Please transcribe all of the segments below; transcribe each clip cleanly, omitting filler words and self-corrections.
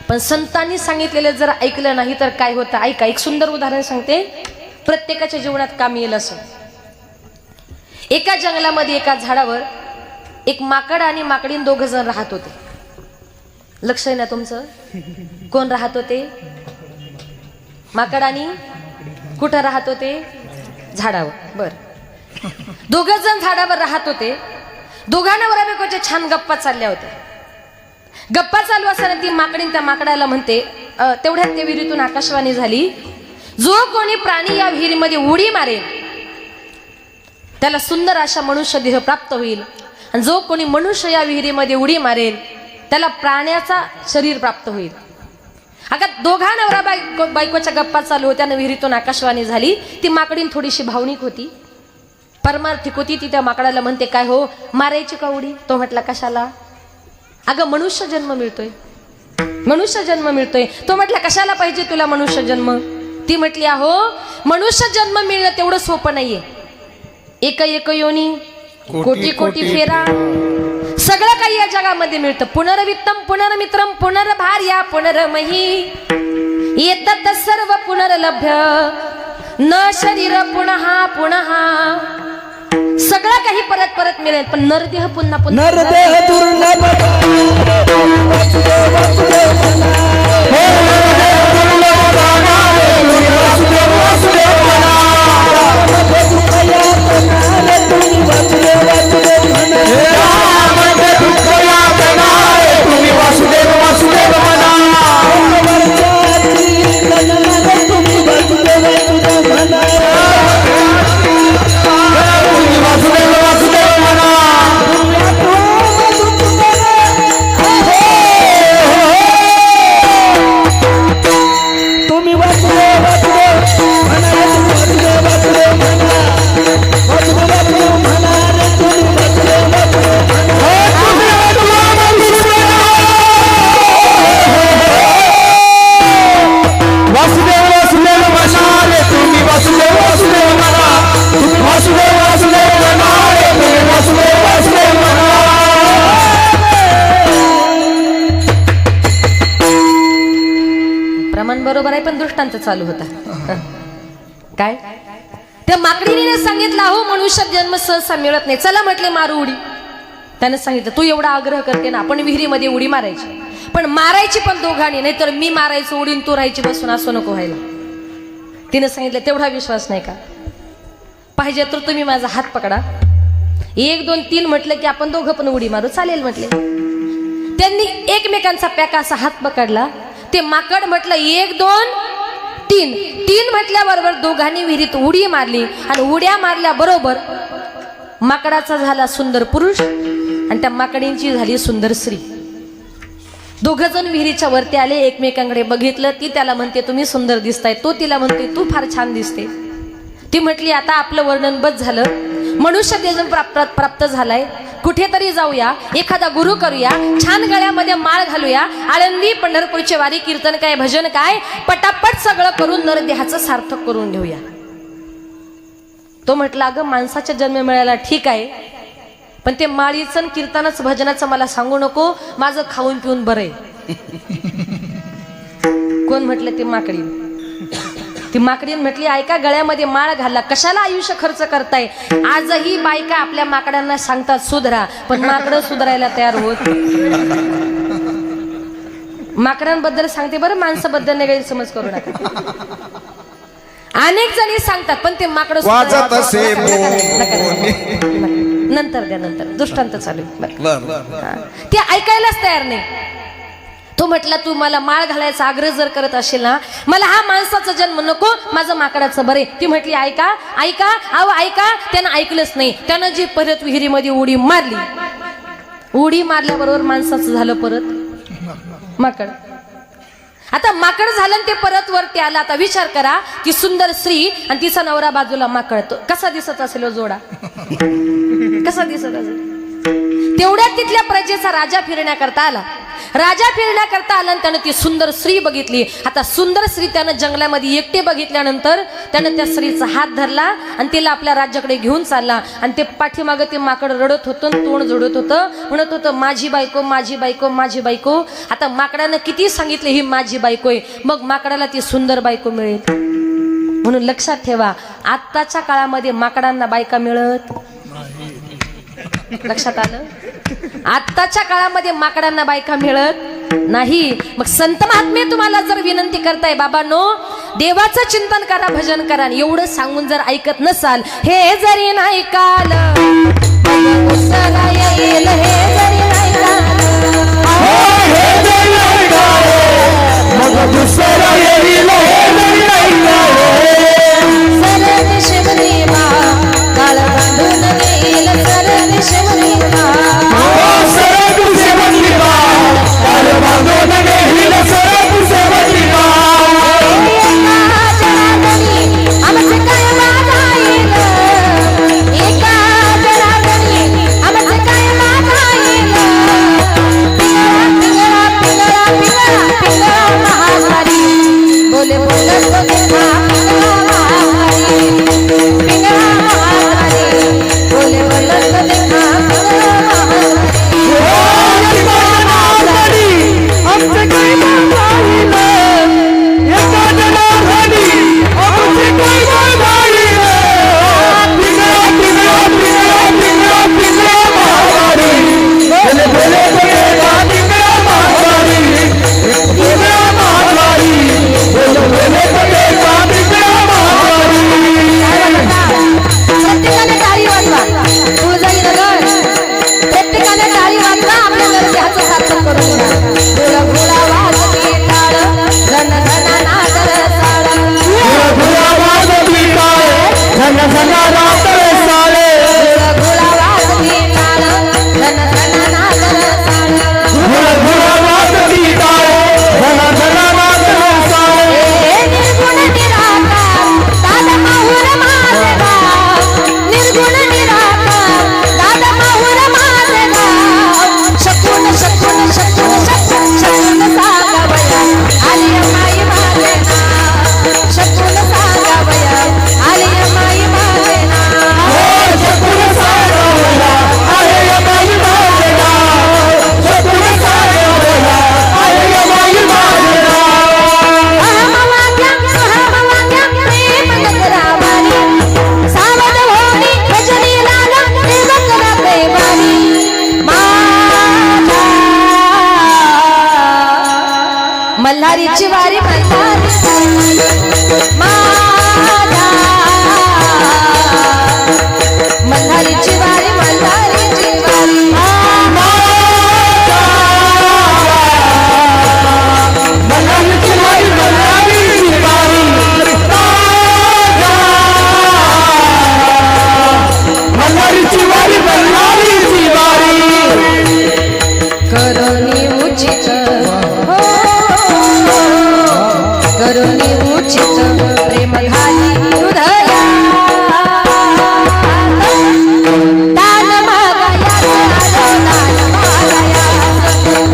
पण संतांनी सांगितलेलं जर ऐकलं नाही तर काय होतं ऐका. एक सुंदर उदाहरण सांगते, प्रत्येकाच्या जीवनात काम येईल असं. एका जंगलामध्ये एका झाडावर एक माकड आणि माकडीन दोघं जण राहत होते. लक्ष आहे ना तुमचं? कोण राहत होते? माकड आणि कुठं राहत होते? झाडावर. बर, दोघं जण झाडावर राहत होते. दोघांना नवरा बायकोच्या छान गप्पा चालल्या होत्या. गप्पा चालू असताना ती माकडीन त्या माकडाला म्हणते, तेवढ्यात त्या विहिरीतून आकाशवाणी झाली, जो कोणी प्राणी या विहिरीमध्ये उडी मारेल त्याला सुंदर अशा मनुष्य देह प्राप्त होईल, आणि जो कोणी मनुष्य या विहिरीमध्ये उडी मारेल त्याला प्राण्याचा शरीर प्राप्त होईल. अगं दोघा नवरा बायकोच्या गप्पा चालू होत्या, विहिरीतून आकाशवाणी झाली. ती माकडीन थोडीशी भावनिक होती, परमार्थिक होती. ती त्या माकडाला म्हणते, काय हो, मारायची का उडी? तो म्हटला, कशाला? अगं मनुष्य जन्म मिळतोय, मनुष्य जन्म मिळतोय. तो म्हटला, कशाला पाहिजे तुला मनुष्य जन्म? ती म्हटली, अहो मनुष्य जन्म मिळणं तेवढं सोपं नाहीये. एक एक योनी, कोटी कोटी फेरा, सगळं काही या जगामध्ये मिळतं. पुनर्वित्तम पुनर्मित्रम पुनर्भार्या पुनर्मही, येतात सर्व पुनर्लभ्य, न शरीर पुनः पुनः. सगळं काही परत परत मिळेल, पण नरदेह पुन्हा पुन्हा. नरदेह दुर्लभ बरोबर आहे, पण दृष्टांत चालू होता. काय त्या माकडीने सांगितलं, हो मनुष्य जन्म सहसा मिळत नाही, चला म्हटले मारू उडी. त्याने सांगितलं, तू एवढा आग्रह करते ना, आपण विहिरीमध्ये उडी मारायची, पण मारायची पण दोघांनी, नाही तर मी मारायचं उडीन तू राहायची बसून, असं नको व्हायला. तिने सांगितलं, तेवढा विश्वास नाही का? पाहिजे तर तुम्ही माझा हात पकडा, 1 2 3 म्हटलं की आपण दोघं पण उडी मारू, चालेल म्हटले. त्यांनी एकमेकांचा पॅका असा हात पकडला. ते माकड म्हटलं 1 2 3, 3 म्हटल्याबरोबर दोघांनी विहिरीत उडी मारली, आणि उड्या मारल्या बरोबर माकडाचा झाला सुंदर पुरुष आणि त्या माकडींची झाली सुंदर स्त्री. दोघं जण विहिरीच्या वरती आले, एकमेकांकडे बघितलं. ती त्याला म्हणते, तुम्ही सुंदर दिसताय. तो तिला म्हणते, तू फार छान दिसते. ती म्हटली, आता आपलं वर्णन बस झालं, मनुष्य देह प्राप्त झालाय, कुठेतरी जाऊया, एखादा गुरु करूया, छान गळ्यामध्ये माळ घालूया, आळंदी पंढरपूरचे वारी कीर्तन काय भजन काय पटापट सगळं करून नरदेहाचं सार्थक करून घेऊया. तो म्हटला, अगं माणसाचा जन्म मिळायला ठीक आहे, पण ते माळीचं कीर्तनाचं भजनाचं मला सांगू नको, माझं खाऊन पिऊन बरंय. कोण म्हटलं? ते माकडी. ती माकडीन म्हटली, ऐका, गळ्यामध्ये माळ घालला, कशाला आयुष्य खर्च करताय? आजही बायका आपल्या माकडांना सांगतात सुधरा, पण माकडं सुधारायला तयार होत. माकडांबद्दल सांगते बरं, माणसाबद्दल नाही गैरसमज करू नका. अनेक जणी सांगतात, पण ते माकडं नंतर द्या, नंतर दृष्टांत चालू. ते ऐकायलाच तयार नाही. तो म्हटला, तू मला माळ घालायचा आग्रह जर करत असेल ना, मला हा माणसाचा जन्म नको, माझं माकडाचं बरे. ती म्हटली, ऐका ऐका, अहो ऐका. त्यानं ऐकलंच नाही. त्यानं जी परत विहिरीमध्ये उडी मारली, उडी मारल्याबरोबर माणसाचं झालं परत माकड. आता माकड झालं ते परत वरती आला. आता विचार करा, ती सुंदर स्त्री आणि तिचा नवरा बाजूला माकड, तो कसा दिसत असेल जोडा? कसा दिसत असेल? तेवढ्यात तिथल्या प्रजेचा राजा फिरण्याकरता आला. राजा फिरण्याकरता आला आणि त्यानं ती सुंदर स्त्री बघितली. आता सुंदर स्त्री त्यानं जंगलामध्ये एकटे बघितल्यानंतर त्यानं त्या स्त्रीचा हात धरला आणि तिला आपल्या राज्याकडे घेऊन चालला. आणि ते पाठीमागं ते माकड रडत होतं, तोंड जोडत होतं, म्हणत होतं माझी बायको माझी बायको माझी बायको. आता माकडानं किती सांगितले ही माझी बायको आहे, मग माकडाला ती सुंदर बायको मिळेल. म्हणून लक्षात ठेवा, आत्ताच्या काळामध्ये माकडांना बायका मिळत, लक्षात आलं, आत्ताच्या काळामध्ये माकडांना बायका मिळत नाही. मग संत महात्मे तुम्हाला जर विनंती करताय, बाबांनो देवाचं चिंतन करा, भजन करा, एवढं सांगून जर ऐकत नसाल, हे जरी नाही काल येईल, हे जरी नाही सरद शिवनी मा काळ बांधून येईल, सरद शिवनी मा सरद शिवनी मा काळ बांधून येईल, सरद शिवनी मा आमचे काय मागाईल, एका जनार्दनी आमचे काय मागाईल. पिंगळा पिंगळा पिंगळा पिंगळा महाद्वारी बोले बोलत देखा, पिंगळा महाद्वारी बोले बोलत देखा, आमचे काय मागाईल, एका जनार्दनी आमचे काय मागाईल. पिंगळा पिंगळा पिंगळा पिंगळा पिंगळा महाद्वारी बोले बोलत देखा, पिंगळा महाद्वारी पिंगळा महाद्वारी बोले बोलत देखा, पिंगळा महाद्वारी. प्रत्येकाने टाळी वाजवा, तुळजाई नगर प्रत्येकाने टाळी वाजवा, आपल्या घरचे हात सार्थक करून घ्या. गुळा गुळा वाजवी टाळ, घन घन नाद रसाळ, गुळा गुळा वाजवी टाळ, घन घन नाद रसाळ, गुळा गुळा वाजवी टाळ, घन घन नाद रसाळ, गुळा गुळा वाजवी टाळ, घन घन नाद रसाळ. निर्गुण निराकार दादा माहुर माझे गाव, निर्गुण निराकार दादा माहुर माझे गाव. शकून शकून शकून शकून शकून सागावया आली माई माझे नाव, शकून सागावया आली माई माझे नाव, शकून सागावया आली माई माझे नाव, शकून सागावया आली माई माझे नाव. अहमवाक्या प्रेम नगरावारी, सावध होणी भजनी लाला देवकरा प्रेमारी. माझा मल्हारीची वारी मल्हारी, माझा मल्हारीची वारी मल्हारीची वारी, मल्हारीची वारी मल्हारीची वारी, मल्हारीची वारी मल्हारीची वारी. करुणी उचित हो, करुणी उचित प्रेम घाली हृदया, दान मागायाच आलो दान मागायाच,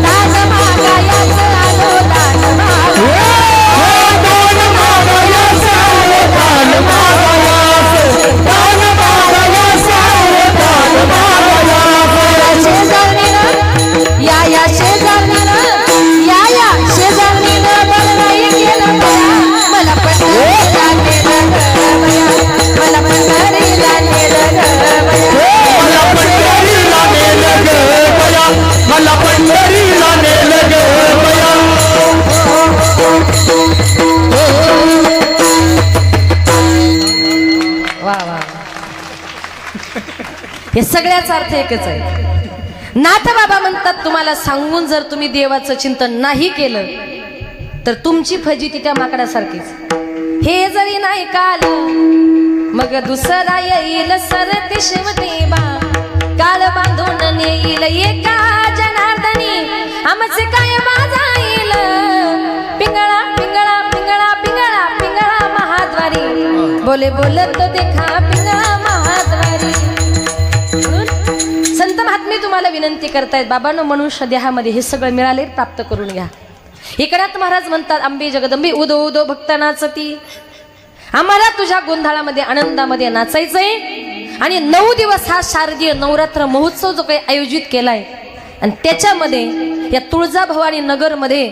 दान मागायाच आलो दान मागायाच, दान मागायाच आलो दान मागायाच, दान मागायाच आलो दान मागायाच. शेजारणीनं या शेजारणीनं या शेजारणीनं बरं नाही केलं बया, मला पंढरीला नेलं गं बया, मला पंढरीला नेलं गं बया, मला पंढरीला नेलं गं बया, मला पंढरीला नेलं गं बया. वा वा, हे सगळ्याचा अर्थ एकच आहे. नाथ बाबा म्हणतात, तुम्हाला सांगून जर तुम्ही देवाचं चिंतन नाही केलं तर तुमची फजिती त्या माकडासारखीच. हे जरी नाही काल मग दुसरा येईल, सरते शिवदेवा काळ बांधून नेईल, एका जनार्दनी आमचे काय बाजाईल. पिंगळा पिंगळा पिंगळा पिंगळा पिंगळा महाद्वारी बोले बोलत देखा, पिंगळा महाद्वारी. संत महात्मे तुम्हाला विनंती करतायत बाबांनो, मनुष्य देहामध्ये हे सगळं मिळाले प्राप्त करून घ्या. एकनाथ महाराज म्हणतात अंबे जगदंबे उदो उदो भक्त नाचती. आम्हाला तुझ्या गोंधळामध्ये आनंदामध्ये नाचायचंय आणि 9 दिवस हा शारदीय नवरात्र महोत्सव जो काही आयोजित केलाय आणि त्याच्यामध्ये या तुळजाभवानी नगरमध्ये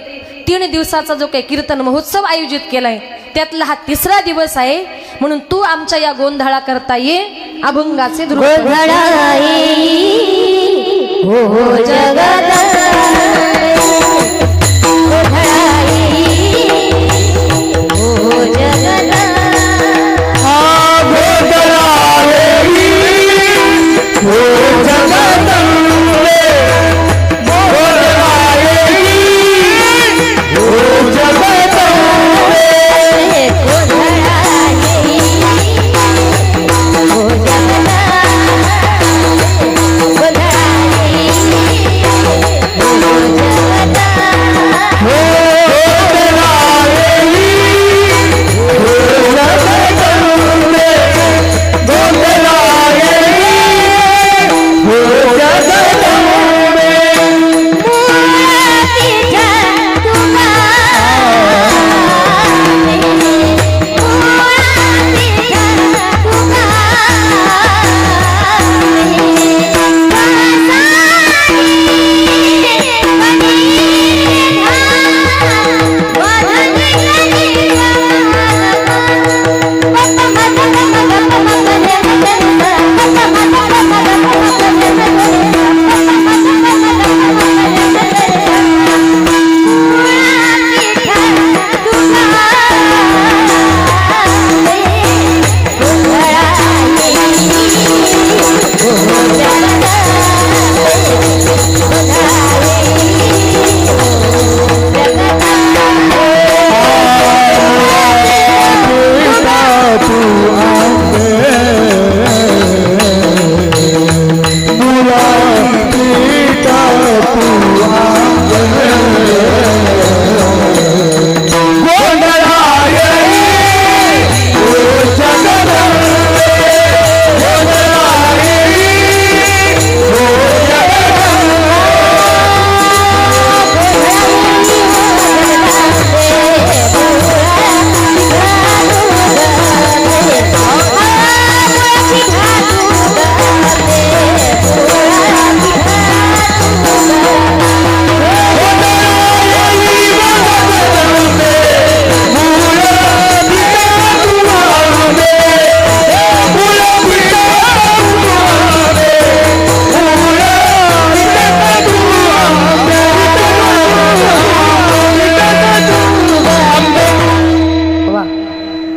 3 दिवसाचा जो काही कीर्तन महोत्सव आयोजित केलाय त्यातला हा 3रा दिवस आहे. म्हणून तू आमच्या या गोंधळा करता ये अभंगाचे ध्रुव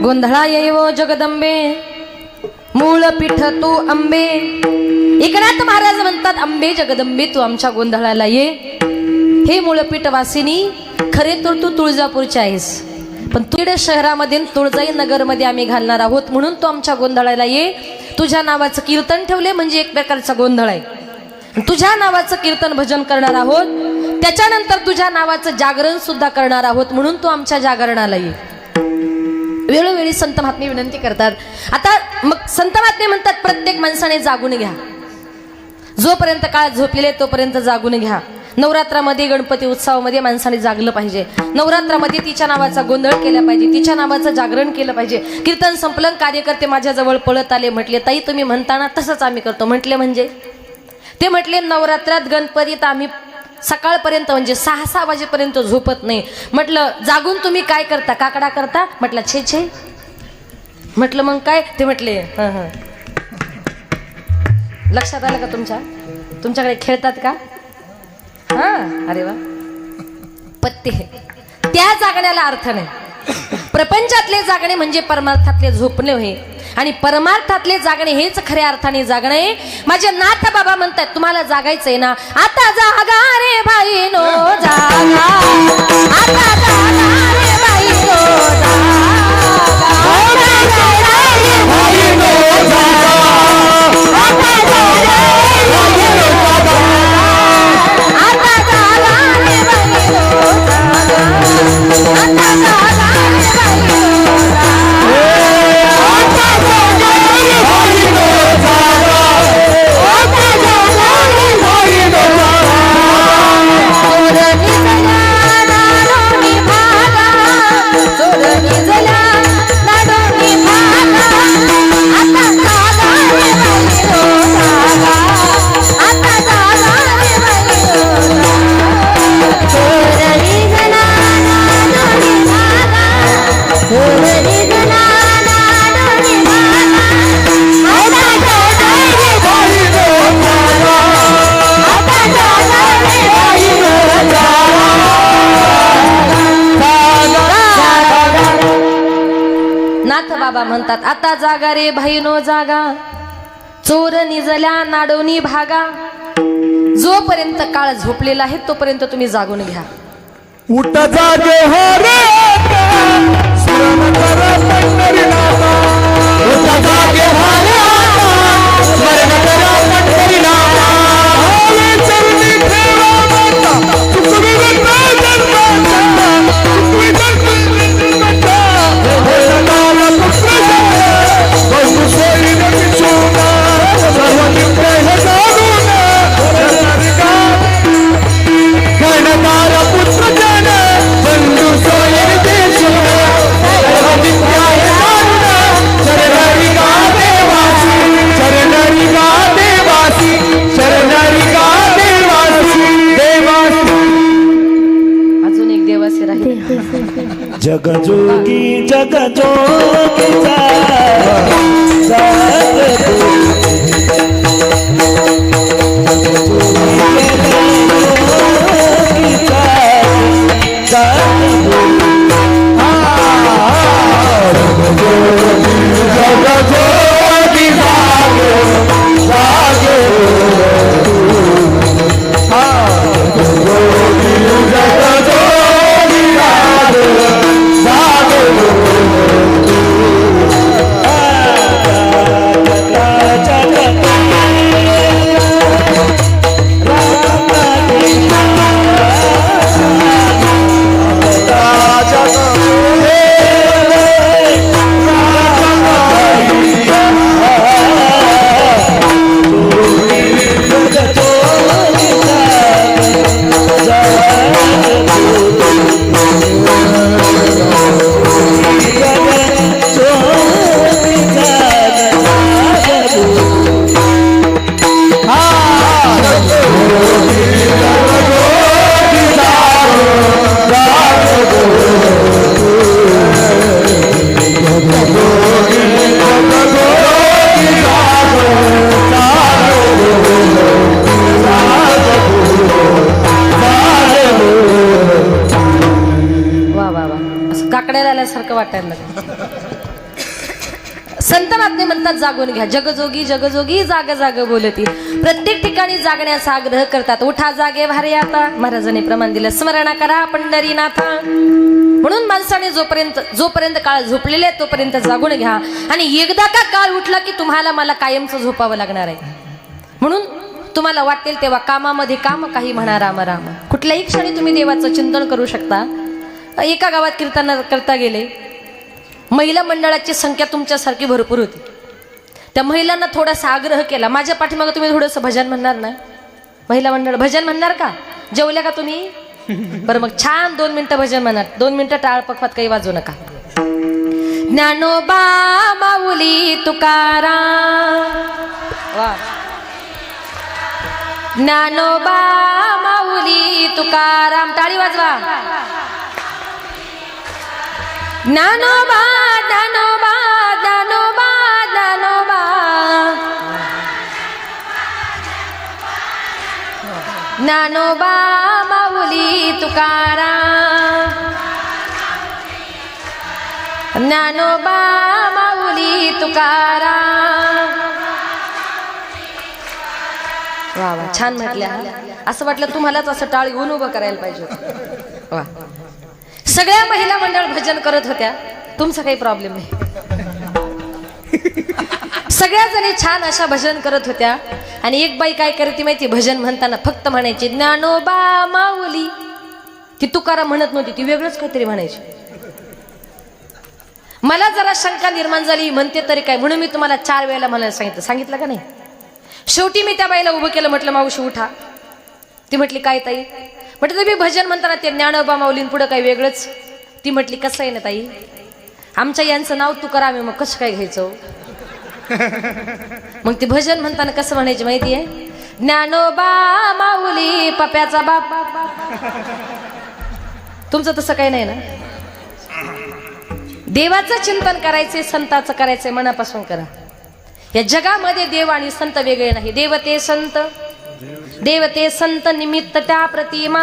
गोंधळा येवो जगदंबे मूळ पीठ तू अंबे. एकनाथ महाराज म्हणतात अंबे जगदंबे तू आमच्या गोंधळाला ये. हे मूळपीठ वासिनी, खरे तर तू तुळजापूरची आहेस, पण तुझ्या शहरामध्ये तुळजाई नगरमध्ये आम्ही घालणार आहोत म्हणून तू आमच्या गोंधळाला ये. तुझ्या नावाचं कीर्तन ठेवले म्हणजे एक प्रकारचा गोंधळ आहे. तुझ्या नावाचं कीर्तन भजन करणार आहोत, त्याच्यानंतर तुझ्या नावाचं जागरण सुद्धा करणार आहोत म्हणून तू आमच्या जागरणाला ये. वेळोवेळी संत महात्मे विनंती करतात. आता मग संत महात्मे म्हणतात प्रत्येक माणसाने जागून घ्या. जोपर्यंत काळ झोपलेले तोपर्यंत जागून घ्या. नवरात्रामध्ये गणपती उत्सवामध्ये माणसाने जागलं पाहिजे. नवरात्रामध्ये तिच्या नावाचा गोंधळ केला पाहिजे, तिच्या नावाचं जागरण केलं पाहिजे. कीर्तन संपलन कार्यकर्ते माझ्याजवळ पळत आले, म्हटले ताई तुम्ही म्हणताना तसंच आम्ही करतो. म्हटले म्हणजे ते म्हटले नवरात्रात गणपतीत आम्ही सकाळपर्यंत म्हणजे 6-6 वाजेपर्यंत झोपत नाही. म्हटलं जागून तुम्ही काय करता, काकडा करता? म्हटलं छे छे. म्हटलं मग काय? ते म्हटले लक्षात आलं का तुमच्याकडे खेळतात का? हा, अरे वा. पत्ते त्या जागण्याला अर्थ नाही. प्रपंचातले जागणे म्हणजे परमार्थातले झोपणे होय आणि परमार्थातले जागणे हेच खऱ्या अर्थाने जागणे. माझे नाथ बाबा म्हणतात तुम्हाला जागायचंय ना, आता जागा रे बाई नो जागा, आता जागा रे बाई नो जागा, आता जागा रे बाई नो जागा, आता जागा रे बाई नो जागा, आता जागा रे बाई नो जागा, आता जागा रे बाई नो जागा. नाथ बाबा म्हणतात आता जागा रे भाईनो जागा, चोर निजल्या नाडोनी भागा. जोपर्यंत काळ झोपलेला आहे तोपर्यंत तुम्ही जागून घ्या. उठ जागे हरे स्मरण करा पंढरीनाथा. उठ जागे हरे स्मरण करा पंढरीनाथा. हरे चरणी ठेवा माता चुकवी जन्माचा, चुकवी जन्माचा. भोजनाला पुत्र बंधू सोयी निशोना सर्व नित्य हे जाणून गणनारा पुत्र जन बंधू सोयी निशोना सर्व नित्य हे जाणून शरणरी गा देवासी, शरणरी गा देवासी, शरणरी गा देवासी, देवासी. अजून एक देवासी राहील. जगजोगी जगजोगीचा सारखं वाटायला लागलं. संत महात्मे म्हणतात जागून घ्या. जगजोगी जगजोगी जाग जाग बोलती. प्रत्येक ठिकाणी जागण्याचा आग्रह करतात. उठा जागे भारे आता. महाराजांनी प्रमाण दिलं. स्मरण करा पंढरीनाथा. म्हणून माणसाने जोपर्यंत काळ झोपलेले आहे तोपर्यंत जागून घ्या. आणि एकदा का काळ उठला की तुम्हाला मला कायमचं झोपावं लागणार आहे. म्हणून तुम्हाला वाटेल तेव्हा कामामध्ये काम, काही म्हणा राम राम. कुठल्याही क्षणी तुम्ही देवाचं चिंतन करू शकता. एका गावात कीर्तन करता गेले. महिला मंडळाची संख्या तुमच्यासारखी भरपूर होती. त्या महिलांना थोडासा आग्रह केला. माझ्या पाठीमागं तुम्ही थोडंसं भजन म्हणणार ना. महिला मंडळ भजन म्हणणार का? जेवल्या का तुम्ही? बरं मग छान 2 मिनिटं भजन म्हणणार. 2 मिनिटं टाळ पखवात काही वाजू नका. ज्ञानोबा माऊली तुकाराम. वा. ज्ञानोबा माऊली तुकाराम. टाळी वाजवा. ज्ञानोबा ज्ञानोबा ज्ञानोबा ज्ञानोबा. ज्ञानोबा माऊली तुकाराम. ज्ञानोबा माऊली तुकाराम. वा वा छान म्हटल्या. असं वाटलं तुम्हालाच असं टाळ घेऊन उभं करायला पाहिजे. वा. सगळ्या महिला मंडळ भजन करत होत्या. तुमचा काही प्रॉब्लेम नाही. सगळ्या जणी छान अशा भजन करत होत्या. आणि एक बाई काय करते माहिती? भजन म्हणताना फक्त म्हणायची ज्ञानोबा माऊली. ती तुकाराम म्हणत नव्हती. ती वेगळंच काहीतरी म्हणायची. मला जरा शंका निर्माण झाली. म्हणते तरी काय म्हणून मी तुम्हाला 4 वेळेला म्हणायला सांगितलं का नाही. शेवटी मी त्या बाईला उभं केलं. म्हटलं मावशी उठा. ती म्हटली काय ताई? म्हटलं तुम्ही भजन म्हणताना ते ज्ञानोबा माऊलीन पुढं काही वेगळंच. ती म्हटली कसं आहे ना ताई, आमच्या यांचं नाव तुकाराम आहे, मग कसं काय घ्यायचं? मग ती भजन म्हणताना कसं म्हणायची माहिती आहे? ज्ञानोबा माऊली पप्याचा बाप. तुमचं तसं काही नाही ना. देवाचं चिंतन करायचे, संताचं करायचंय, मनापासून करा. या जगामध्ये देव आणि संत वेगळे नाही. देवते संत निमित्त त्या प्रतिमा.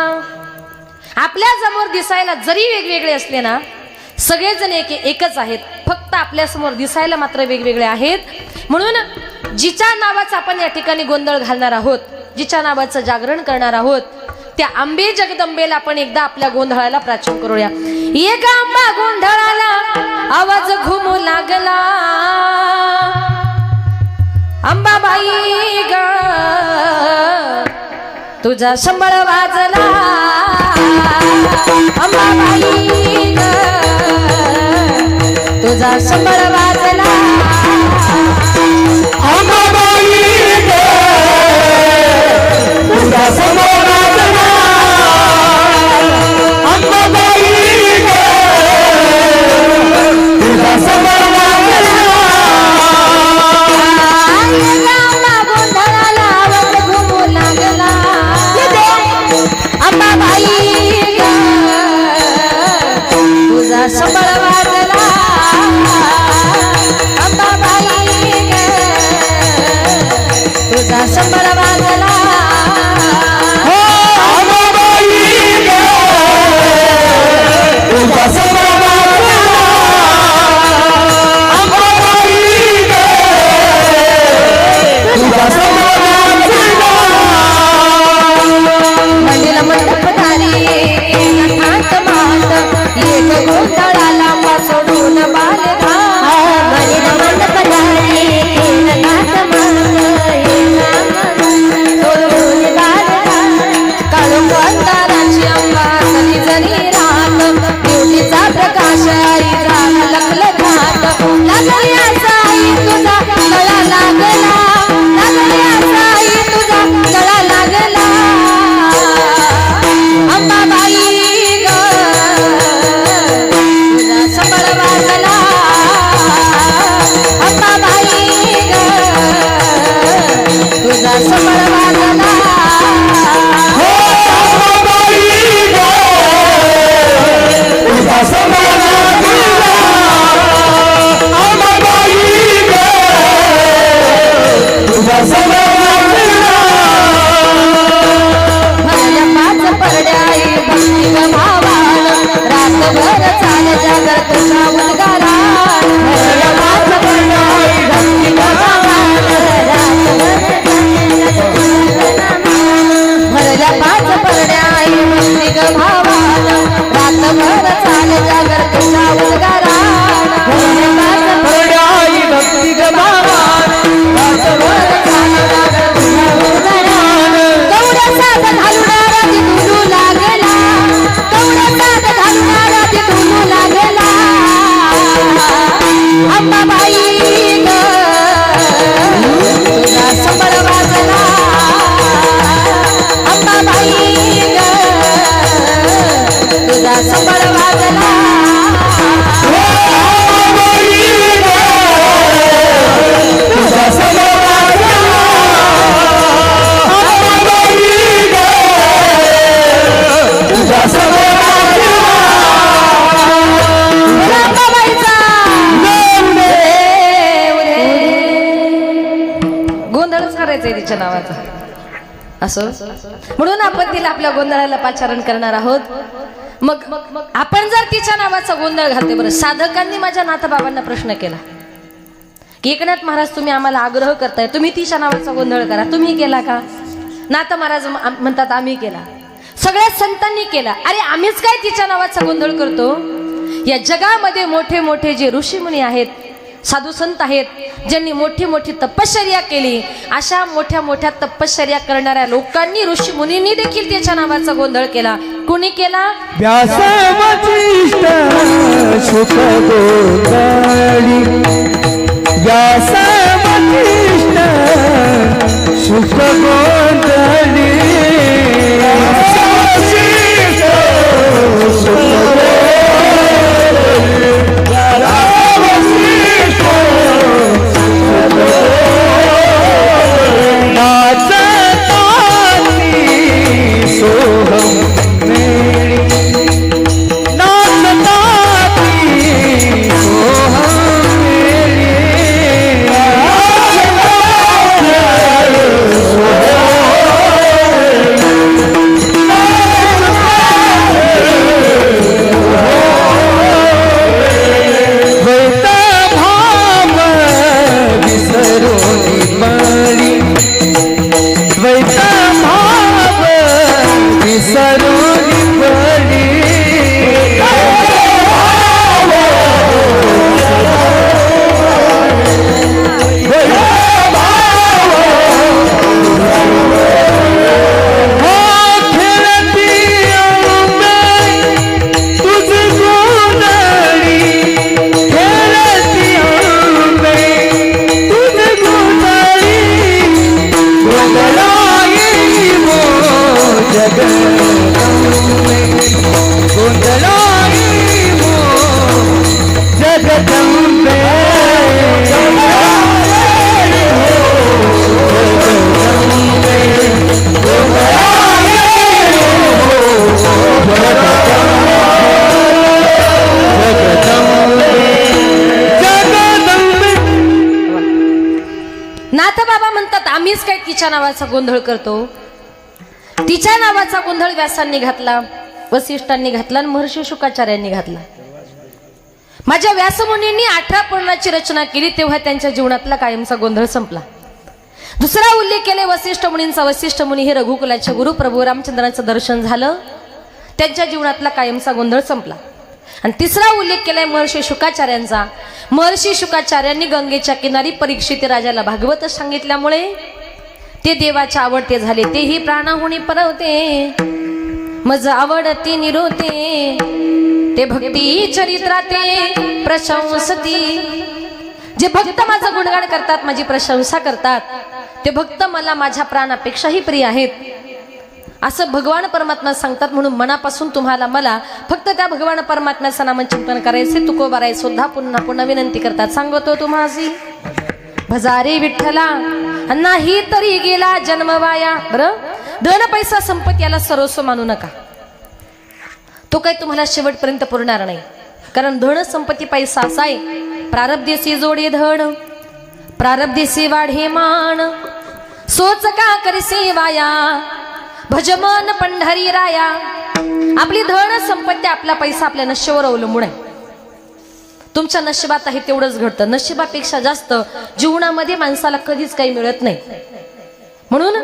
आपल्या समोर दिसायला जरी वेगवेगळे असले ना, सगळेजण एकच आहेत, फक्त आपल्या समोर दिसायला मात्र वेगवेगळे आहेत. म्हणून जिच्या नावाचा आपण या ठिकाणी गोंधळ घालणार आहोत, जिच्या नावाचं जागरण करणार आहोत, त्या अंबे जगदंबेला आपण एकदा आपल्या गोंधळाला प्राचीन करूया. एक आंबा गोंधळाला आवाज घुमू लागला, अंबाबाई ग तुझा संबळ वाजला, अंबाबाई ग तुझा संबळ वाजला, अंबाबाई ग तुझा संबळ वाजला, अंबाबाई ग तुझा संबळ वाजला. गोंधळाला आवाज घुमू लागला, अंबाबाई ग तुझा संबळ वाजला, अंबाबाई ग तुझा संबळ वाजला. हो अंबाबाई ग तुझा संबळ वाजला, अंबाबाई ग तुझा संबळ वाजला. मंदिर मंडपधारी नाथ मात एक गोंधळाला आंबा सोडून बालघा. मंदिर मंडपधारी नाथ मात सोडून बालघा. काळू अंधाराची अंबा सरी जरी रात, ज्योतीचा प्रकाश आई झाला लखलखाट. लागल्या साई तुझा गळा लागला, लागल्या साई तुझा गळा लागला, अंबाबाई ग तुझा संबळ वाजला, अंबाबाई ग तुझा संबळ वाजला. हो अंबाबाई ग तुझा संबळ वाजला, अंबाबाई ग तुझा संबळ वाजला. भरल्या पाच परड्याई भक्ती ग भावान, रातभर चाल जागर तुझा उद्गारा. भरल्या पाच परड्याई भक्ती ग भावान, भरल्या पाच परड्याई भक्ती ग भावान, रातभर चाल जागर तुझा उद्गारा. भरल्या पाच परड्याई भक्ती ग भावान, रातभर चाल जागर तुझा उद्गारा. कवड्या साथ घालूनारा ती तुलू लागला, कवड्या साथ घालूनारा ती तुलू लागला, अंबाबाई ग तुझा संबळ वाजला, अंबाबाई ग तुझा संबळ वाजला. हो अंबाबाई ग तुझा संबळ वाजला, अंबाबाई ग तुझा संबळ वाजला. अंबाबाईचा गोंधळच करायचंय तिच्या नावाचा असं. म्हणून आपण तिला आपल्या गोंधळाला पाचारण करणार आहोत. मग आपण जर तिच्या नावाचा गोंधळ घालते. बरं, साधकांनी माझ्या नाथबाबांना प्रश्न केला की एकनाथ महाराज तुम्ही आम्हाला आग्रह करताय, तुम्ही तिच्या नावाचा गोंधळ करा, तुम्ही केला का? नाथ महाराज म्हणतात आम्ही केला, सगळ्या संतांनी केला. अरे आम्हीच काय तिच्या नावाचा गोंधळ करतो? या जगामध्ये मोठे मोठे जे ऋषीमुनी आहेत, साधू संत आहेत, ज्यांनी मोठी मोठी तपश्चर्या केली, अशा मोठ्या मोठ्या तपश्चर्या करणाऱ्या लोकांनी, ऋषी मुनींनी देखील त्याच्या नावाचा गोंधळ केला. कुणी केला? व्यास वसिष्ठ शुक गोंधळी, व्यास वसिष्ठ शुक गोंधळी, व्यास वसिष्ठ शुक सोहम मेरी नाचताती तिच्या नावाचा गोंधळ करतो. तिच्या नावाचा गोंधळ व्यासांनी घातला, वसिष्ठांनी घातला आणि महर्षी शुकाचार्यांनी घातला. माझ्या व्यासमुनींनी 18 पुराणाची रचना केली तेव्हा त्यांच्या जीवनातला कायमचा गोंधळ संपला. दुसरा उल्लेख केले वसिष्ठ मुनींचा. वसिष्ठ मुनी हे रघुकुलाचे गुरु प्रभू रामचंद्रांचं दर्शन झालं, त्यांच्या जीवनातला कायमचा गोंधळ संपला. आणि तिसरा उल्लेख केलाय महर्षी शुकाचार्यांचा. महर्षी शुकाचार्यांनी गंगेच्या किनारी परीक्षित राजाला भागवत सांगितल्यामुळे ते देवाचे आवडते झाले. तेही प्राणाहुनी परवते मज आवडती निरोते, ते भक्ती चरित्राते प्रशंसती. जे भक्त माझं गुणगान करतात, माझी प्रशंसा करतात, ते भक्त मला माझ्या प्राणापेक्षाही प्रिय आहेत असं भगवान परमात्मा सांगतात. म्हणून मनापासून तुम्हाला मला फक्त त्या भगवान परमात्म्याचं नामचिंतन करायचे. तुकोबाराय सुद्धा पुन्हा पुन्हा विनंती करतात. सांगतो तुम्हासी भजारे विठ्ठला नाही तरी गेला जन्म वाया. बरं, धन पैसा संपत्ती याला सर्वस्व मानू नका. तो काही तुम्हाला शेवटपर्यंत पुरणार नाही. कारण धन संपत्ती पैसा असा आहे, प्रारब्धेसी जोडे धन प्रारब्धेसी वाढे मान, सोच का करसे वाया भजमन पंढरी राया. आपली धन संपत्ती आपला पैसा आपल्या नशिबावर अवलंबून आहे. तुमच्या नशिबात आहे तेवढंच घडतं. नशिबापेक्षा जास्त जीवनामध्ये माणसाला कधीच काही मिळत नाही. म्हणून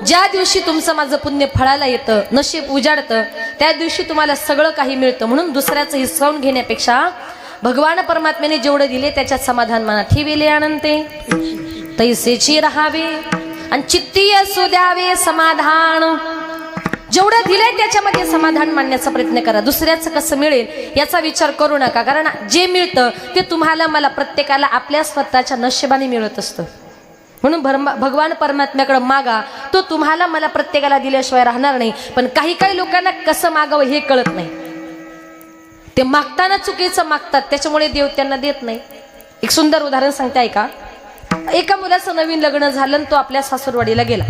ज्या दिवशी तुमचं माझं पुण्य फळाला येतं, नशीब उजाडतं, त्या दिवशी तुम्हाला सगळं काही मिळतं. म्हणून दुसऱ्याचं हिसकावून घेण्यापेक्षा भगवान परमात्म्याने जेवढं दिले त्याच्यात समाधान माना. ठेविले अनंते तैसेची राहावे आणि चित्ती असू द्यावे समाधान. जेवढं दिलंय त्याच्यामध्ये समाधान मानण्याचा प्रयत्न करा. दुसऱ्याचं कसं मिळेल याचा विचार करू नका. कारण जे मिळतं ते तुम्हाला मला प्रत्येकाला आपल्या स्वतःच्या नशिबाने मिळत असतं. म्हणून भगवान परमात्म्याकडे मागा, तो तुम्हाला मला प्रत्येकाला दिल्याशिवाय राहणार नाही. पण काही काही लोकांना कसं मागावं हे कळत नाही. ते मागताना चुकीचं मागतात, त्याच्यामुळे देव त्यांना देत नाही. एक सुंदर उदाहरण सांगते ऐका. एका मुलाचं नवीन लग्न झालं आणि तो आपल्या सासूरवाडीला गेला.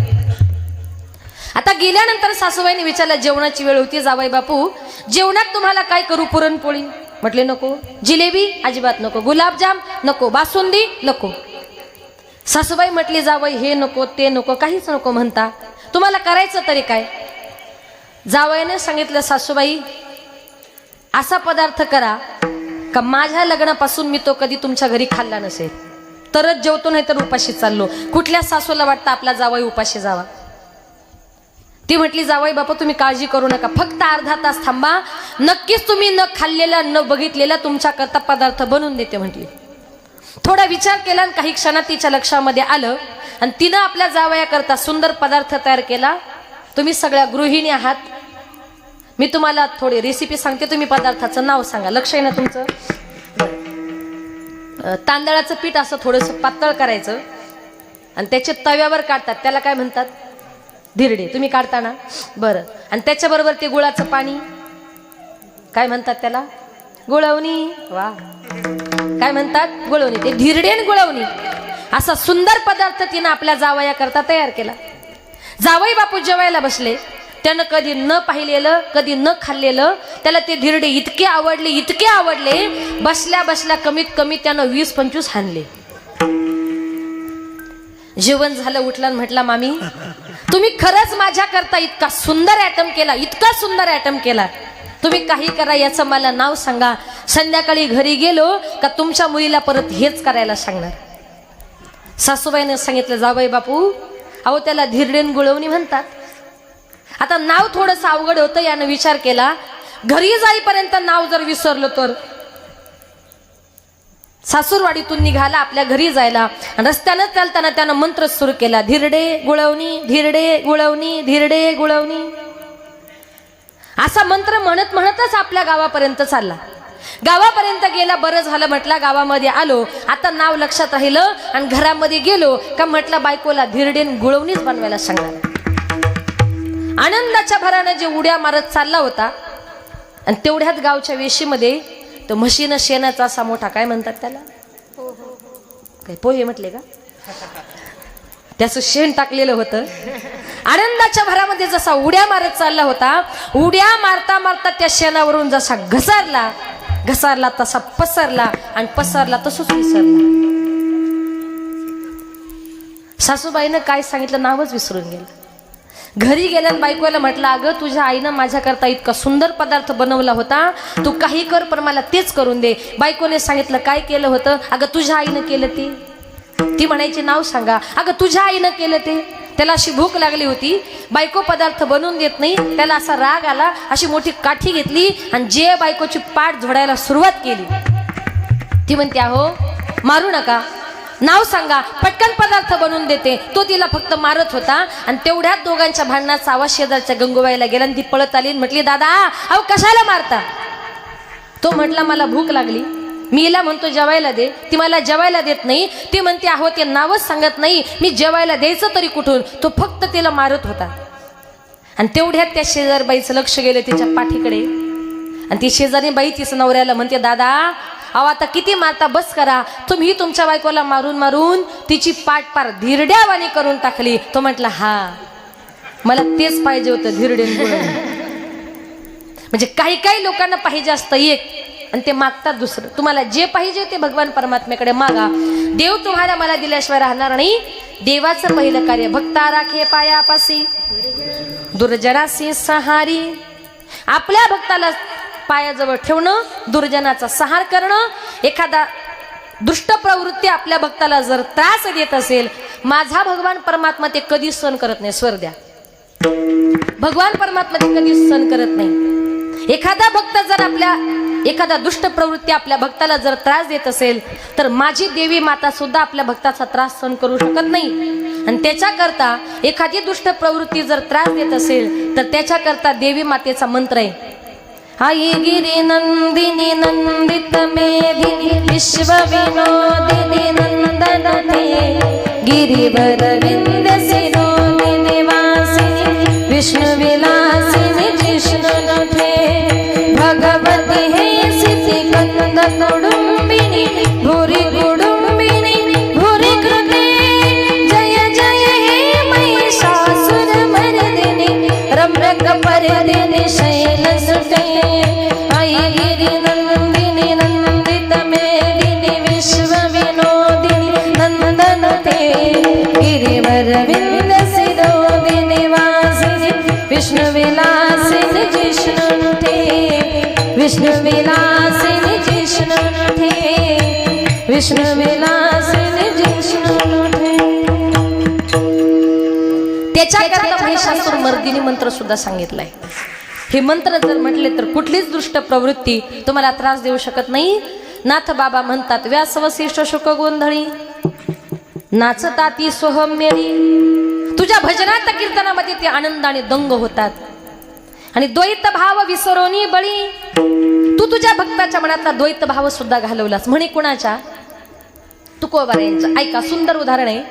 आता गेल्यानंतर सासूबाईने विचारलं, जेवणाची वेळ होती, जावई बापू जेवणात तुम्हाला काय करू? पुरणपोळी. म्हटले नको. जिलेबी अजिबात नको. गुलाबजाम नको. बासुंदी नको. सासूबाई म्हटली, जावई हे नको ते नको काहीच नको म्हणता, तुम्हाला करायचं तरी काय? जावईने सांगितलं, सासूबाई असा पदार्थ करा का माझ्या लग्नापासून मी तो कधी तुमच्या घरी खाल्ला नसेल, तरच जेवतो, नाही तर उपाशी चाललो. कुठल्या सासूला वाटतं आपला जावई उपाशी जावा? ती म्हटली, जावई बापू तुम्ही काळजी करू नका, फक्त अर्धा तास थांबा, नक्कीच तुम्ही न खाल्लेला न बघितलेला तुमच्या करता पदार्थ बनवून देते म्हटली. थोडा विचार केला आणि काही क्षणात तिच्या लक्षामध्ये आलं आणि तिनं आपल्या जावया करता सुंदर पदार्थ तयार केला. तुम्ही सगळ्या गृहिणी आहात, मी तुम्हाला थोडी रेसिपी सांगते, तुम्ही पदार्थाचं नाव सांगा. लक्ष आहे ना तुमचं? तांदळाचं पीठ असं थोडंसं पातळ करायचं आणि त्याचे तव्यावर काढतात, त्याला काय म्हणतात? धिरडे. तुम्ही काढता ना? बरं. आणि त्याच्याबरोबर ते गुळाचं पाणी, काय म्हणतात त्याला? गुळवणी. वा, काय म्हणतात? गुळवणी. ते धिरडे आणि गुळवणी असा सुंदर पदार्थ तिनं आपल्या जावया करता तयार केला. जावई बापू जेवायला बसले, त्यानं कधी न पाहिलेलं कधी न खाल्लेलं, त्याला ते धिरडे इतके आवडले इतके आवडले, बसल्या बसल्या कमीत कमी त्यानं 20-25 हाणले. जेवण झालं, उठला म्हटला, मामी तुम्ही खरंच माझ्या करता इतका सुंदर आयटम केला, इतका सुंदर आयटम केला, तुम्ही काही करा, याचं मला नाव सांगा. संध्याकाळी घरी गेलो का तुमच्या मुलीला परत हेच करायला सांगणार. सासूबाईने सांगितलं, जावई बापू अहो त्याला धिरडेन गुळवणी म्हणतात. आता नाव थोडंसं अवघड होतं, यानं विचार केला, घरी जाईपर्यंत नाव जर विसरलं तर. सासूरवाडीतून निघाला आपल्या घरी जायला, रस्त्यानं चालताना त्यानं मंत्र सुरू केला, धिरडे गुळवणी धिरडे गुळवणी धिरडे गुळवणी, असा मंत्र म्हणत म्हणतच आपल्या गावापर्यंत चालला. गावापर्यंत गेला, बरं झालं म्हटला, गावामध्ये आलो, आता नाव लक्षात राहिलं आणि घरामध्ये गेलो का म्हटलं बायकोला धिरडेन गुळवणीच बनवायला सांगणार. आनंदाच्या भरानं जे उड्या मारत चालला होता आणि तेवढ्यात गावच्या वेशीमध्ये तो म्हशीनं शेणाचा असा मोठा, काय म्हणतात त्याला, काय पोहे म्हटले का, त्याचं शेण टाकलेलं होतं. आनंदाच्या भरामध्ये जसा उड्या मारत चालला होता, उड्या मारता मारता त्या शेणावरून जसा घसारला घसारला तसा पसरला आणि पसरला तसंच विसरला. सासूबाईनं काय सांगितलं नावच विसरून गेलं. घरी गेल्यानं बायकोला म्हटलं, अगं तुझ्या आईनं माझ्याकरता इतका सुंदर पदार्थ बनवला होता, तू काही कर पण मला तेच करून दे. बायकोने सांगितलं, काय केलं होतं? अगं तुझ्या आईनं केलं ते. ती म्हणायची, नाव सांगा. अगं तुझ्या आईनं केलं ते. त्याला अशी भूक लागली होती, बायको पदार्थ बनवून देत नाही, त्याला असा राग आला, अशी मोठी काठी घेतली आणि जे बायकोची पाठ झोडायला सुरुवात केली. ती म्हणते, अहो मारू नका, नाव सांगा, पटकन पदार्थ बनवून देते. तो तिला फक्त मारत होता आणि तेवढ्यात दोघांच्या भांडणाचा आवाज शेजारच्या गंगूबाईला गेला आणि ती पळत आली आणि म्हटली, दादा अहो कशाला मारता? तो म्हटला, मला भूक लागली, मी हिला म्हणतो जेवायला दे, ती मला जेवायला देत नाही. ती म्हणते, अहो ते नावच सांगत नाही, मी जेवायला द्यायचं तरी कुठून? तो फक्त तिला मारत होता. आणि तेवढ्यात त्या शेजारबाईचं लक्ष गेलं तिच्या पाठीकडे आणि ती शेजारी बाई तिचं नवऱ्याला म्हणते, दादा अहो आता किती मारता, बस करा. तुम्ही तुमच्या बायकोला मारून मारून तिची पाठ पार धिरड्यावानी करून टाकली. तो म्हटला, हा मला तेच पाहिजे होतं, धिरडेन. म्हणजे काही काही लोकांना पाहिजे असतं एक आणि ते मागतात दुसरं. तुम्हाला जे पाहिजे ते भगवान परमात्म्याकडे मागा. देव तुम्हाला मला दिल्याशिवाय राहणार नाही. देवाचं पहिलं कार्य, भक्ता राखे पायापासी दुर्जनासी सहारी. आपल्या भक्ताला पायाजवळ ठेवणं, दुर्जनाचा सहार करणं. एखादा दुष्ट प्रवृत्ती आपल्या भक्ताला जर त्रास देत असेल, माझा भगवान परमात्मा ते कधीच सहन करत नाही. स्वर द्या, भगवान परमात्मा ते कधीच सहन करत नाही. एखादा भक्त जर एखादा दुष्ट प्रवृत्ती आपल्या भक्ताला जर त्रास देत असेल, तर माझी देवी माता सुद्धा आपल्या भक्ताचा त्रास सहन करू शकत नाही. आणि त्याच्याकरता एखादी दुष्ट प्रवृत्ती जर त्रास देत असेल, तर त्याच्याकरता देवी मातेचा मंत्र आहे, आई गिरी नंदिनी नंदित मेधिनी विश्व विनोदिनी नंदनते गिरिवर विंध्यसिरोनि निवासिनी विष्णु विलासिनी जिष्णुनुते भगवती हे सिद्धि कंद कुडुंबिनी भूरि कुडुंबिनी भूरि कृते जय जय हे महिषासुरमर्दिनी रम्यक परदिनी शैलसुते विष्णु विलासिनी जिष्णुनुते विष्णु विलासिनी जिष्णुनुते विष्णु विलासिनी जिष्णुनुते. त्याच्याकरता महिषासुर मर्दिनी मंत्र सुद्धा सांगितलाय. हे मंत्र जर म्हटले तर कुठलीच दुष्ट प्रवृत्ती तुम्हाला त्रास देऊ शकत नाही. नाथ बाबा म्हणतात, व्यास वसिष्ठ शुक गोंधळी नाचता ती सोहम मेळी. तुझ्या भजनात कीर्तनामध्ये ते आनंदाने दंग होतात. आणि द्वैत भाव विसरोनी बळी. तू तुझ्या भक्ताच्या मनातला द्वैत भाव सुद्धा घालवलास. म्हणे कुणाच्या? तुकोबार यांचं. ऐका, सुंदर उदाहरण आहे.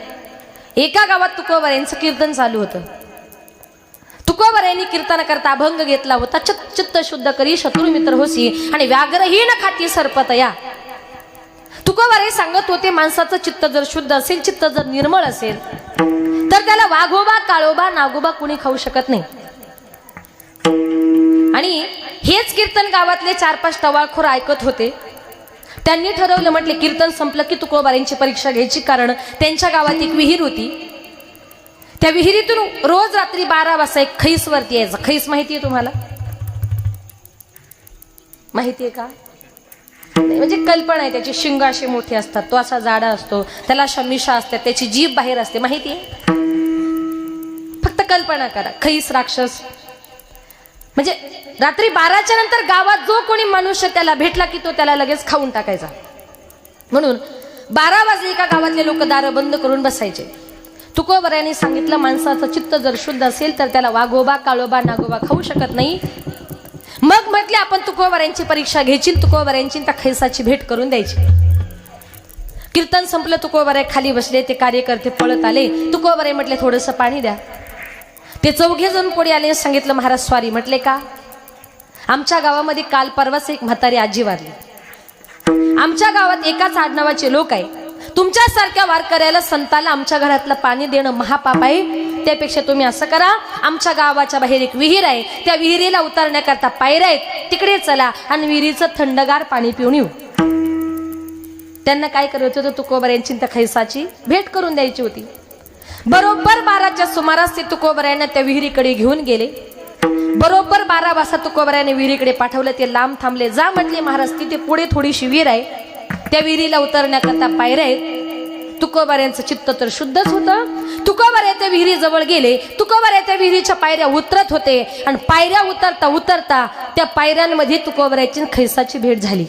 एका गावात तुकोबार यांचं कीर्तन चालू होतं. तुकोबार यांनी कीर्तन करता अभंग घेतला होता, चित्त शुद्ध करी शत्रू मित्र होसी आणि व्याघ्रहीन खाती सर्पतया. तुकोबार सांगत होते, माणसाचं चित्त जर शुद्ध असेल, चित्त जर निर्मळ असेल, तर त्याला वाघोबा काळोबा नागोबा कुणी खाऊ शकत नाही. आणि हेच कीर्तन गावातले 4-5 टवाळखोर ऐकत होते. त्यांनी ठरवलं, म्हटले कीर्तन संपलं की तुकोबार यांची परीक्षा घ्यायची. कारण त्यांच्या गावात एक विहीर होती. त्या विहिरीतून रोज रात्री 12 वाजता एक खैस वरती यायचा. खैस माहितीये तुम्हाला? माहितीये का? म्हणजे कल्पना आहे. त्याची शिंग अशी मोठी असतात, तो असा जाडा असतो, त्याला अशा मिशा असतात, त्याची जीभ बाहेर असते. माहितीये? फक्त कल्पना करा. खैस राक्षस. म्हणजे रात्री 12च्या नंतर गावात जो कोणी मनुष्य त्याला भेटला की तो त्याला लगेच खाऊन टाकायचा. म्हणून 12 वाजले का गावातले लोक दारं बंद करून बसायचे. तुकोबार यांनी सांगितलं, माणसाचं चित्त जर शुद्ध असेल तर त्याला वाघोबा काळोबा नागोबा खाऊ शकत नाही. मग म्हटले, आपण तुकोबार यांची परीक्षा घ्यायची, तुकोबार यांची त्या खैसाची भेट करून द्यायची. कीर्तन संपलं, तुकोबार खाली बसले, ते कार्यकर्ते पळत आले. तुकोबार म्हटले, थोडंसं पाणी द्या. ते 4घे जण पुढे आले. सांगितलं, महाराज स्वारी. म्हटले, का? आमच्या गावामध्ये काल परवाच एक म्हातारी आजी वारली. आमच्या गावात एकाच आडनावाचे लोक आहे. तुमच्यासारख्या वारकऱ्याला संताला आमच्या घरातलं पाणी देणं महापाप आहे. त्यापेक्षा तुम्ही असं करा, आमच्या गावाच्या बाहेर एक विहीर आहे, त्या विहिरीला उतरण्याकरता पायऱ्या आहेत, तिकडे चला आणि विहिरीचं थंडगार पाणी पिऊन येऊ. त्यांना काय करायचं होतं? तुकोबार यांची त्या खैसाची भेट करून द्यायची होती. बरोबर 12च्या सुमारास ते तुकोबरायांना त्या विहिरीकडे घेऊन गेले. बरोबर 12 वाजता तुकोबरायाने विहिरीकडे पाठवलं. ते लांब थांबले. जा म्हटले महाराज, तिथे पुढे थोडीशी विहीर आहे, त्या विहिरीला उतरण्याकरता पायऱ्या आहेत. तुकोबरायांचं चित्त तर शुद्धच होतं. तुकोबराय त्या विहिरीजवळ गेले. तुकोबराय त्या विहिरीच्या पायऱ्या उतरत होते आणि पायऱ्या उतरता उतरता त्या पायऱ्यांमध्ये तुकोबरायाची खैसाची भेट झाली.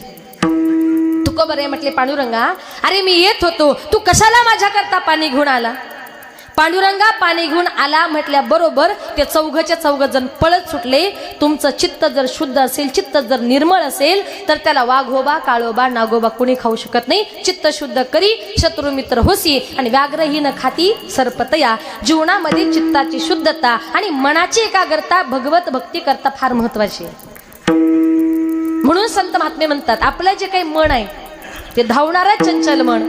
तुकोबराय म्हटले, पांडुरंगा, अरे मी येत होतो, तू कशाला माझ्याकरता पाणी घेऊन आला? पांडुरंगा, पाणी घेऊन आला म्हटल्या बरोबर ते चौघच्या चौघ जण पळत सुटले. तुमचं चित्त जर शुद्ध असेल, चित्त जर निर्मळ असेल तर त्याला वाघोबा, काळोबा, नागोबा कुणी खाऊ शकत नाही. चित्त शुद्ध करी शत्रू मित्र होसी आणि व्याघ्रहीन खाती सर्पतया. जीवनामध्ये चित्ताची शुद्धता आणि मनाची एकाग्रता भगवत भक्ती करता फार महत्वाची आहे. म्हणून संत महात्मे म्हणतात, आपलं जे काही मन आहे ते धावणारं चंचल मन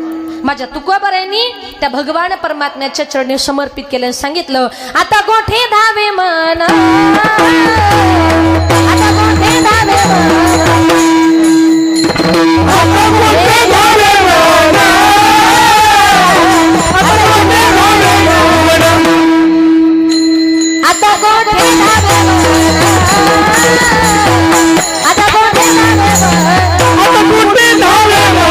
माझ्या तुकोबरायांनी त्या भगवान परमात्म्याच्या चरणी समर्पित केलं. सांगितलं, आता गोठे धावे मन, आता गोठे धावे मन, आता गोठे धावे मन, आता गोठे धावे मन, आता गोठे धावे मन.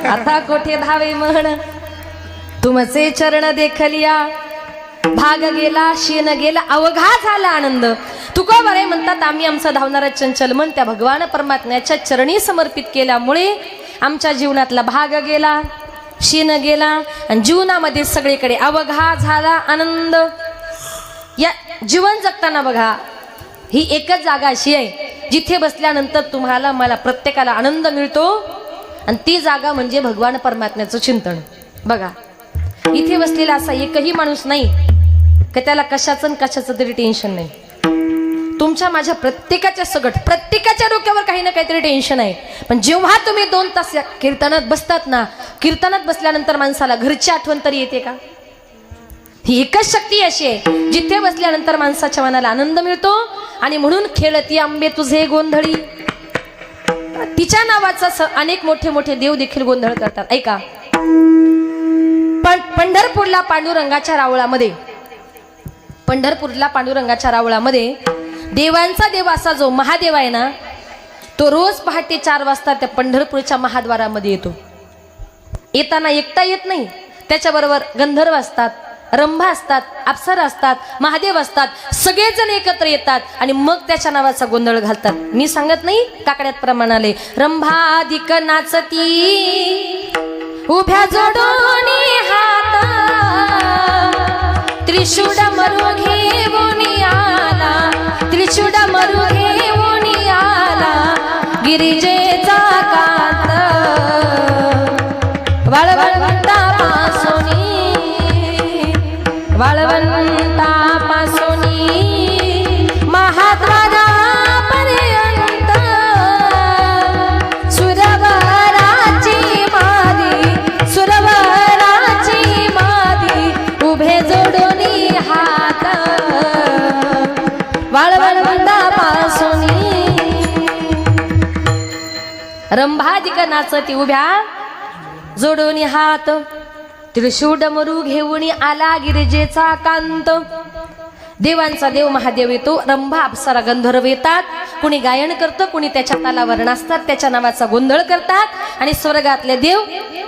आता कोठे धावे म्हण, तुमचे चरण देखलिया. भाग गेला, शीन गेला, अवघा झाला आनंद. तुकोबराय म्हणतात, आम्ही आमचं धावणारं चंचल मन त्या भगवान परमात्म्याच्या चरणी समर्पित केल्यामुळे आमच्या जीवनातला भाग गेला, शीन गेला आणि जीवनामध्ये सगळीकडे अवघा झाला आनंद. या जीवन जगताना बघा, ही एकच जागा अशी आहे जिथे बसल्यानंतर तुम्हाला मला प्रत्येकाला आनंद मिळतो आणि ती जागा म्हणजे भगवान परमात्म्याचं चिंतन. बघा, इथे बसलेला असा एकही माणूस नाही की त्याला कशाचं कशाचं तरी टेन्शन नाही. तुमच्या माझ्या प्रत्येकाच्या सगट, प्रत्येकाच्या डोक्यावर काही ना काहीतरी टेन्शन आहे. पण जेव्हा तुम्ही 2 तास कीर्तनात बसतात ना, कीर्तनात बसल्यानंतर माणसाला घरची आठवण तरी येते का? ही एकच शक्ती अशी आहे जिथे बसल्यानंतर माणसाच्या मनाला आनंद मिळतो. आणि म्हणून खेळती आंबे तुझे गोंधळी, तिच्या नावाचा अनेक मोठे मोठे देव देखील गोंधळ करतात. ऐका, पण पंढरपूरला पांडुरंगाच्या रावळामध्ये, पंढरपूरला पांडुरंगाच्या रावळामध्ये देवांचा देव असा जो महादेव आहे ना, तो रोज पहाटे 4 वाजता त्या पंढरपूरच्या महाद्वारामध्ये येतो. येताना एकटा येत नाही, त्याच्याबरोबर गंधर्व असतात, रंभा असतात, अप्सरा असतात, महादेव असतात, सगळेजण एकत्र येतात आणि मग त्याच्या नावाचा गोंधळ घालतात. मी सांगत नाही, काकड्यात प्रमाणाले रंभाधिक नाचती उभ्या जोडून हात, त्रिशूळ मरू घेऊन आला, त्रिशूळ मरू घेऊन आला, गिरिजेचा कांत वाळवंटापासून, वाळवंटापासून महाद्वारापर्यंत सुरवराची मादी, सुरवराची मादी उभे जोडून हात, वाळवंटापासून. रंभाधिक नाचती उभ्या जोडून हात, त्रिशूळ डमरू घेऊन आला गिरिजेचा कांत. देवांचा देव महादेव येतो, रंभा अप्सरा गंधर्व येतात, कुणी गायन करतं, कुणी त्याच्या तालावर नाचतात, त्याच्या नावाचा गोंधळ करतात. आणि स्वर्गातले देव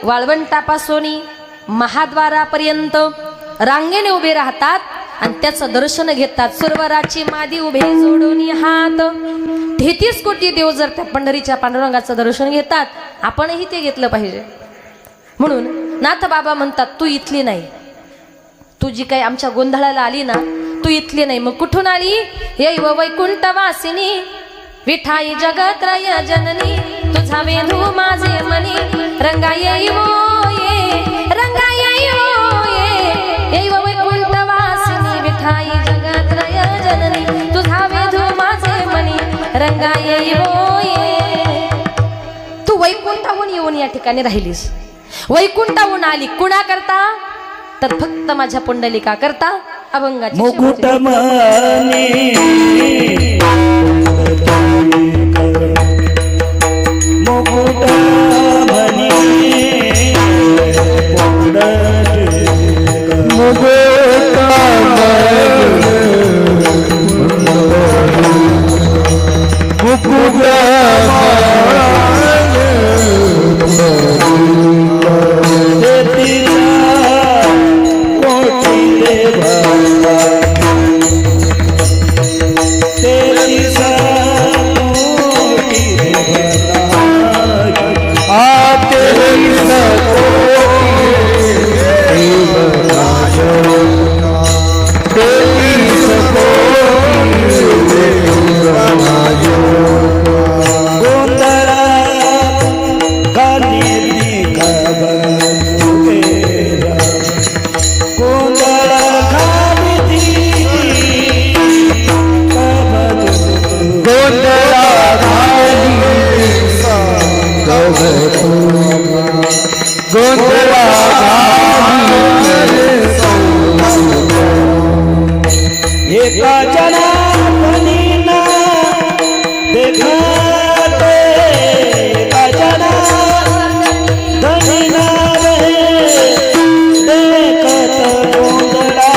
वाळवंटापासून महाद्वारापर्यंत रांगेने उभे राहतात आणि त्याचं दर्शन घेतात. सुरवराची मादी उभे जोडून हात. 33 कोटी देव जर त्या पंढरीच्या पांडुरंगाचं दर्शन घेतात, आपणही ते घेतलं पाहिजे. म्हणून नाथ बाबा म्हणतात, तू इथली नाही, तू जी काही आमच्या गोंधळाला आली ना, तू इथली नाही. मग कुठून आली? येव वैकुंठ वासिनी विठाई जगत्रय जननी, तुझा वेधू माझे मनी, रंगा येईवो ये, रंगा येईवो ये, येव वैकुंठ वासिनी विठाई जगत्रय जननी, तुझा वेधू माझे मनी, रंगा येईवो ये. तू वैकुंठाहून येऊन या ठिकाणी राहिलीस. वैकुंठाहून आली कुणा करता? तर फक्त माझ्या पुंडलिका करता. अभंगाची मुकुट मनी मुकुट मनी एका जनापनी ना देखाते, एका जनापनी ना देखत गोंधळा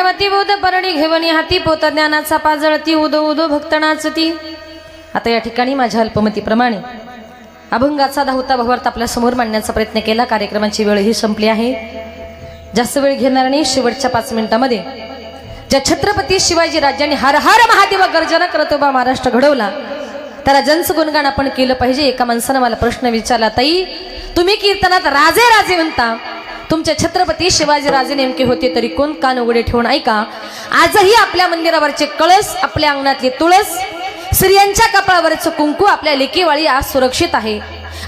गावाती बोध परडी घेवणी हाती पोत ज्ञानाचा पाजळती उदो उदो भक्त नाचती. आता या ठिकाणी माझ्या अल्पमतीप्रमाणे अभंगाचा 10वा भावार्थ आपल्या समोर मांडण्याचा प्रयत्न केला. कार्यक्रमाची वेळ ही संपली आहे. जास्त वेळ घेणार नाही. शेवटच्या 5 मिनिटांमध्ये ज्या छत्रपती शिवाजी राजांनी हर हर महादेव गर्जना करतो बा महाराष्ट्र घडवला, त्या राजांचं गुणगान आपण केलं पाहिजे. एका माणसानं मला प्रश्न विचारला, ताई तुम्ही कीर्तनात राजे राजे म्हणता, तुमचे छत्रपती शिवाजी राजे नेमके होते तरी कोण? कान उघडे ठेवून ऐका. आजही आपल्या मंदिरावरचे कळस, आपल्या अंगणातली तुळस, स्त्रियांच्या कपाळावरचं कुंकू, आपल्या लेकीवाळी आज सुरक्षित आहे.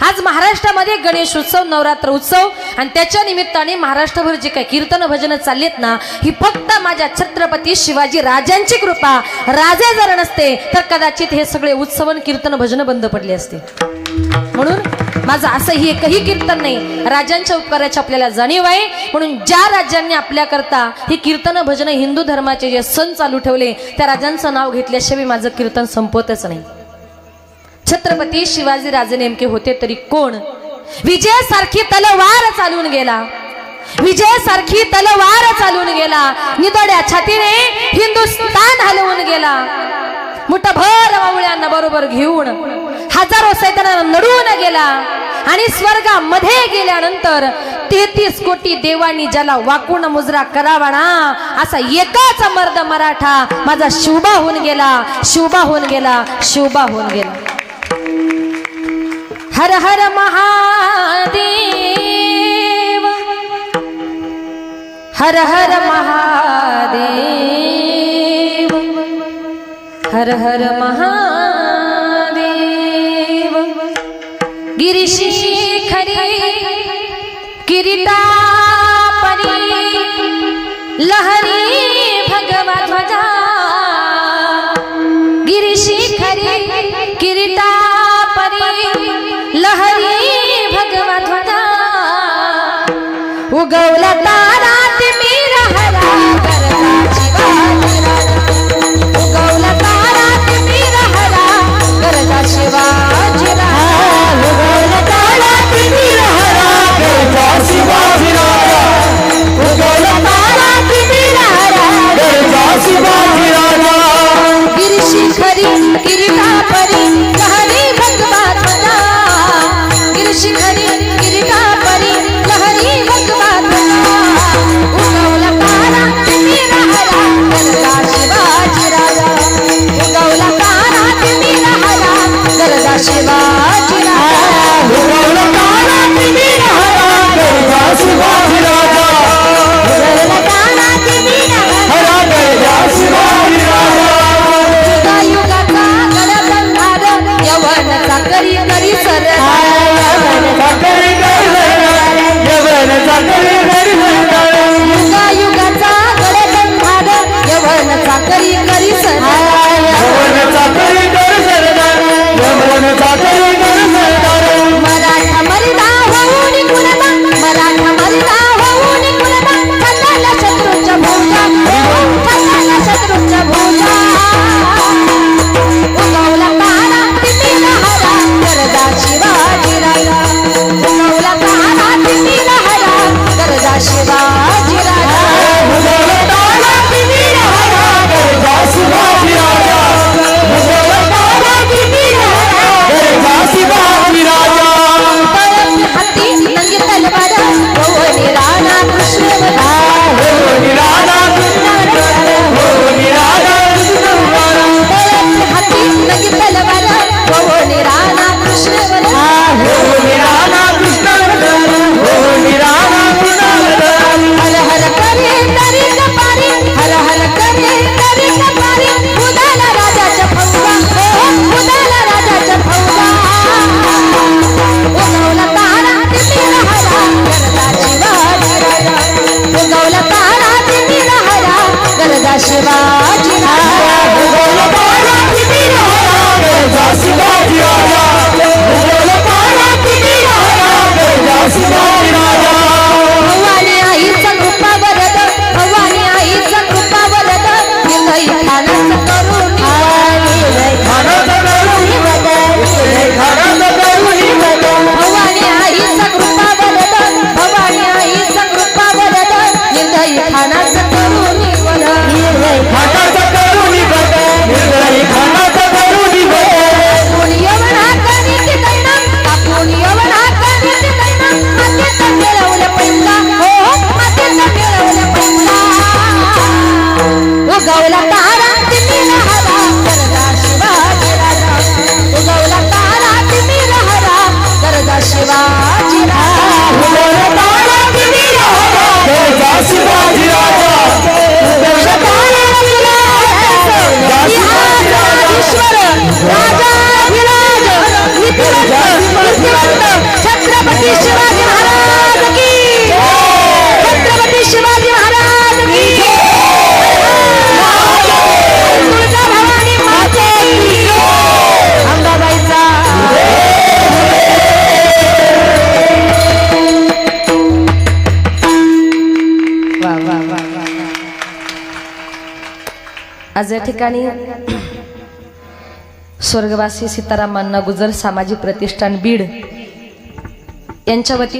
आज महाराष्ट्रामध्ये गणेश उत्सव, नवरात्र उत्सव आणि त्याच्या निमित्ताने महाराष्ट्रभर जे काही कीर्तन भजन चाललेत ना, ही फक्त माझ्या छत्रपती शिवाजी राजांची कृपा. राजे जर नसते तर कदाचित हे सगळे उत्सव आणि कीर्तन भजन बंद पडले असते. म्हणून माझं असंही एकही कीर्तन नाही, राजांच्या उपकाराची आपल्याला जाणीव आहे. म्हणून ज्या राज्यांनी आपल्याकरता ही कीर्तन भजन हिंदू धर्माचे जे सण चालू ठेवले, त्या राजांचं नाव घेतल्याशिवाय माझं कीर्तन संपवतच नाही. छत्रपती शिवाजी राजे नेमके होते तरी कोण? विजयासारखी तलवार चालून गेला, विजयासारखी तलवार चालून गेला, निदड्या छातीने हिंदुस्थान हलवून गेला. मुठभर मावळ्यांना बरोबर घेऊन हजारो सैतानांना नडून गेला आणि स्वर्गामध्ये गेल्यानंतर 33 कोटी देवांनी ज्याला वाकून मुजरा करावा ना, असा एकाच मर्द मराठा माझा शिवबा होऊन गेला, शिवबा होऊन गेला, शिवबा होऊन गेला. हर हर महादेव, हर हर महादेव, हर हर महादेव. गिरिशिखरी किरीटापरी लहरी भगवा ध्वजा, गिरिशिखरी किरीटापरी लहरी भगवा ध्वजा. उगवला तारा तिमिर हरा करता शिवाजी राजा, उगवला तारा तिमिर हरा करता शिवाजी राजा, उगवला तारा तिमिर हरा करता शिवाजी राजा, उगवला तारा तिमिर आज या ठिकाणी स्वर्गवासी सीताराम अण्णा गुजर सामाजिक प्रतिष्ठान बीड यांच्या वतीने